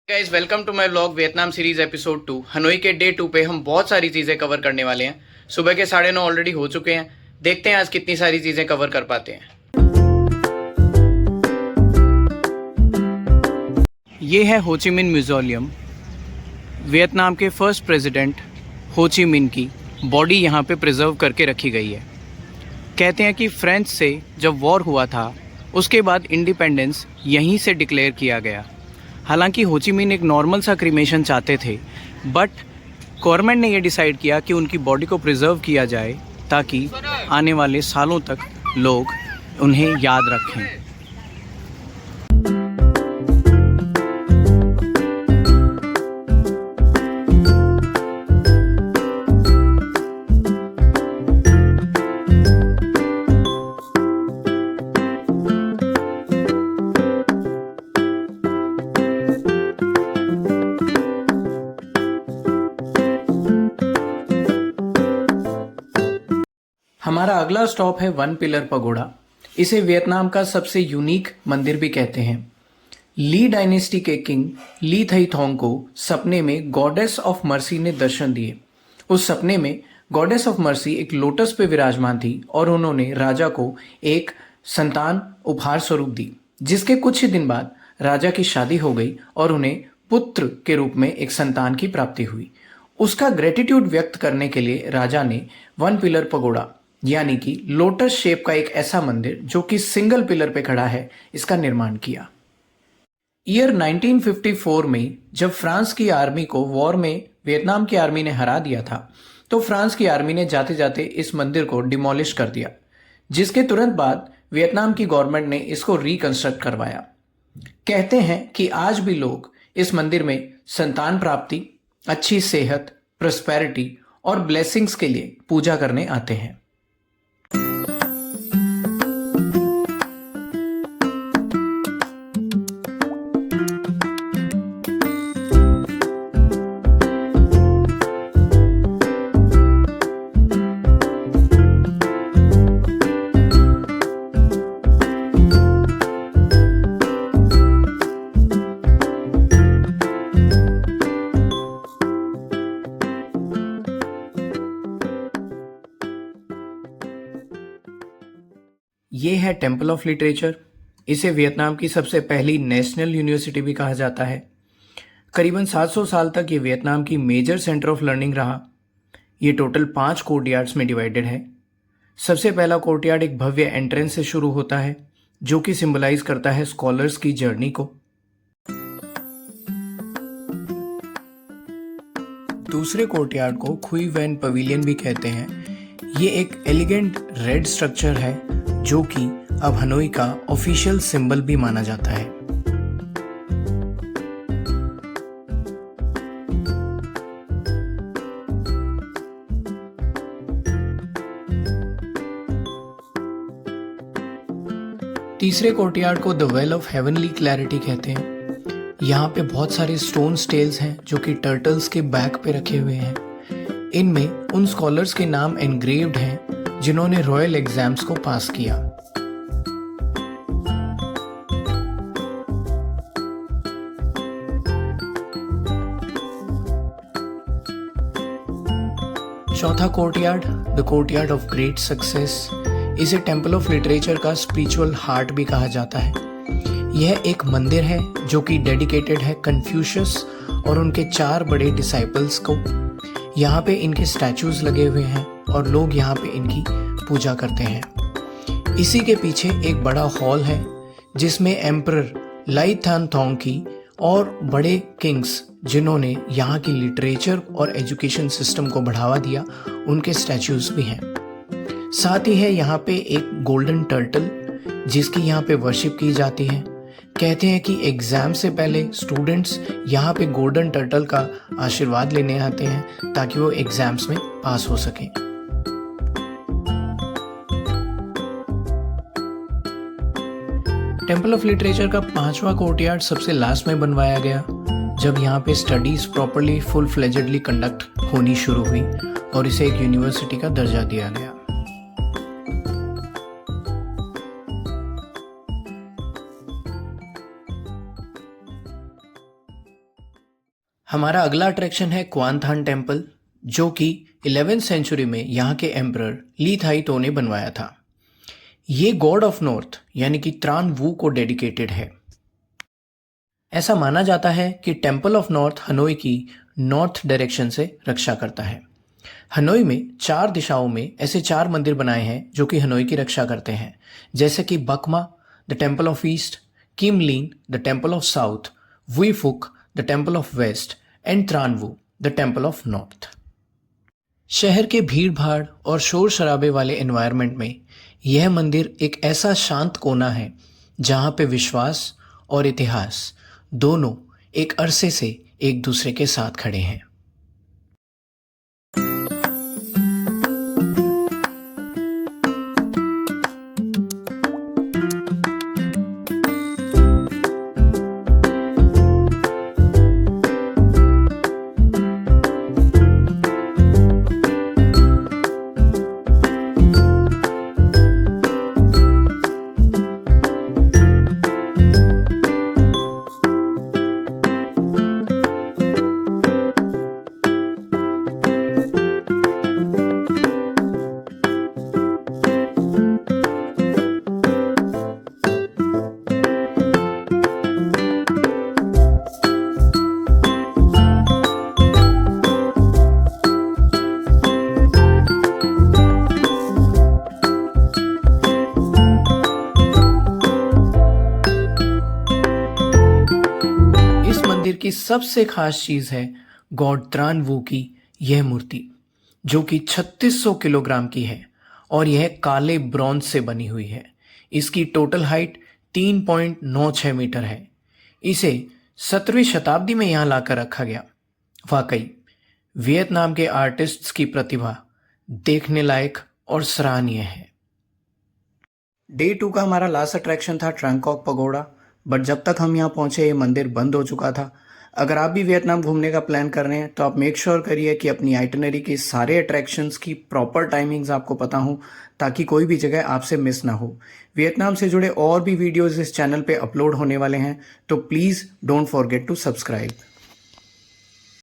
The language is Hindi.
Guys welcome to my vlog Vietnam series episode 2। Hanoi के डे 2 पे हम बहुत सारी चीज़ें कवर करने वाले हैं। सुबह के 9:30 ऑलरेडी हो चुके हैं। देखते हैं आज कितनी सारी चीज़ें कवर कर पाते हैं। ये है हो ची मिन म्यूज़ियम। वियतनाम के फर्स्ट प्रेसिडेंट हो ची मिन की बॉडी यहाँ पे प्रिजर्व करके रखी गई है। कहते हैं कि फ्रेंच से जब वॉर हुआ था उसके बाद इंडिपेंडेंस यहीं से डिक्लेयर किया गया। हालांकि हो ची मिन एक नॉर्मल सा क्रीमेशन चाहते थे, बट गवर्नमेंट ने ये डिसाइड किया कि उनकी बॉडी को प्रिजर्व किया जाए ताकि आने वाले सालों तक लोग उन्हें याद रखें। हमारा अगला स्टॉप है वन पिलर पगोड़ा। इसे वियतनाम का सबसे यूनिक मंदिर भी कहते हैं। ली डायनेस्टी के किंग ली थई थोंग को सपने में गॉडेस ऑफ मर्सी ने दर्शन दिए। उस सपने में गॉडेस ऑफ मर्सी एक लोटस पे विराजमान थी और उन्होंने राजा को एक संतान उपहार स्वरूप दी, जिसके कुछ ही दिन बाद राजा की शादी हो गई और उन्हें पुत्र के रूप में एक संतान की प्राप्ति हुई। उसका ग्रेटिट्यूड व्यक्त करने के लिए राजा ने वन पिलर पगोड़ा यानी कि लोटस शेप का एक ऐसा मंदिर जो कि सिंगल पिलर पे खड़ा है, इसका निर्माण किया। ईयर 1954 में जब फ्रांस की आर्मी को वॉर में वियतनाम की आर्मी ने हरा दिया था, तो फ्रांस की आर्मी ने जाते जाते इस मंदिर को डिमोलिश कर दिया, जिसके तुरंत बाद वियतनाम की गवर्नमेंट ने इसको रिकंस्ट्रक्ट करवाया। कहते हैं कि आज भी लोग इस मंदिर में संतान प्राप्ति, अच्छी सेहत, प्रोस्पेरिटी और ब्लेसिंग्स के लिए पूजा करने आते हैं। ये है टेम्पल ऑफ लिटरेचर। इसे वियतनाम की सबसे पहली नेशनल यूनिवर्सिटी भी कहा जाता है। करीबन 700 साल तक ये वियतनाम की मेजर सेंटर ऑफ लर्निंग रहा। ये टोटल 5 कोर्टयार्ड्स में डिवाइडेड है। सबसे पहला कोर्टयार्ड एक भव्य एंट्रेंस से शुरू होता है, जो कि सिंबलाइज करता है स्कॉलर्स की जर्नी को। दूसरे कोर्टयार्ड को खुई वैन पवेलियन भी कहते हैं। ये एक एलिगेंट रेड स्ट्रक्चर है जो कि अब हनोई का ऑफिशियल सिंबल भी माना जाता है। तीसरे कोर्टयार्ड को the well of heavenly clarity कहते हैं। यहाँ पे बहुत सारे स्टोन स्टेल्स हैं जो कि टर्टल्स के बैक पे रखे हुए हैं। इनमें उन स्कॉलर्स के नाम एनग्रेव्ड हैं जिन्होंने रॉयल एग्जाम्स को पास किया। चौथा courtyard the courtyard of great success. इसे टेम्पल ऑफ लिटरेचर का स्पिरिचुअल हार्ट भी कहा जाता है। यह एक मंदिर है जो कि डेडिकेटेड है कन्फ्यूशियस और उनके 4 बड़े डिसाइपल्स को। यहाँ पे इनके स्टैचूज लगे हुए हैं और लोग यहाँ पे इनकी पूजा करते हैं। इसी के पीछे एक बड़ा हॉल है जिसमें एम्परर लाई थान थोंग की और बड़े किंग्स जिन्होंने यहाँ की लिटरेचर और एजुकेशन सिस्टम को बढ़ावा दिया, उनके स्टैचूज भी हैं। साथ ही है यहाँ पे एक गोल्डन टर्टल जिसकी यहाँ पे वर्शिप की जाती है। कहते हैं कि एग्जाम से पहले स्टूडेंट्स यहाँ पे गोल्डन टर्टल का आशीर्वाद लेने आते हैं ताकि वो एग्जाम्स में पास हो सकें। टेम्पल ऑफ लिटरेचर का 5वां कोर्टयार्ड सबसे लास्ट में बनवाया गया, जब यहाँ पे स्टडीज प्रॉपरली फुल फ्लेजेडली कंडक्ट होनी शुरू हुई और इसे एक यूनिवर्सिटी का दर्जा दिया गया। हमारा अगला अट्रैक्शन है क्वांथान टेम्पल, जो कि 11वीं सेंचुरी में यहाँ के एम्परर ली थाई तो ने बनवाया था। ये गॉड ऑफ नॉर्थ यानी कि त्रान वू को डेडिकेटेड है। ऐसा माना जाता है कि टेम्पल ऑफ नॉर्थ हनोई की नॉर्थ डायरेक्शन से रक्षा करता है। हनोई में 4 दिशाओं में ऐसे 4 मंदिर बनाए हैं जो कि हनोई की रक्षा करते हैं, जैसे कि Bach Ma the temple of east, Kim Lien the temple of south, Voi Phuc the temple of west and Tran Vu the temple of north. शहर के भीड़ भाड़ और शोर शराबे वाले एनवायरनमेंट में यह मंदिर एक ऐसा शांत कोना है जहाँ पे विश्वास और इतिहास दोनों एक अरसे से एक दूसरे के साथ खड़े हैं। मंदिर की सबसे खास चीज है गॉड त्रान वू की यह मूर्ति, जो कि 3600 किलोग्राम की है और यह काले ब्रॉन्ज से बनी हुई है। इसकी टोटल हाइट 3.96 मीटर है। इसे 17वीं शताब्दी में यहाँ लाकर रखा गया। वाकई वियतनाम के आर्टिस्ट्स की प्रतिभा देखने लायक और सराहनीय है। डे 2 का हमारा लास्ट अट्रैक्शन था ट्रंकॉक पगोड़ा, बट जब तक हम यहाँ पहुँचे ये मंदिर बंद हो चुका था। अगर आप भी वियतनाम घूमने का प्लान कर रहे हैं तो आप मेक श्योर करिए कि अपनी आइटनरी के सारे अट्रैक्शंस की प्रॉपर टाइमिंग्स आपको पता हो, ताकि कोई भी जगह आपसे मिस ना हो। वियतनाम से जुड़े और भी वीडियोस इस चैनल पे अपलोड होने वाले हैं, तो please don't forget to subscribe.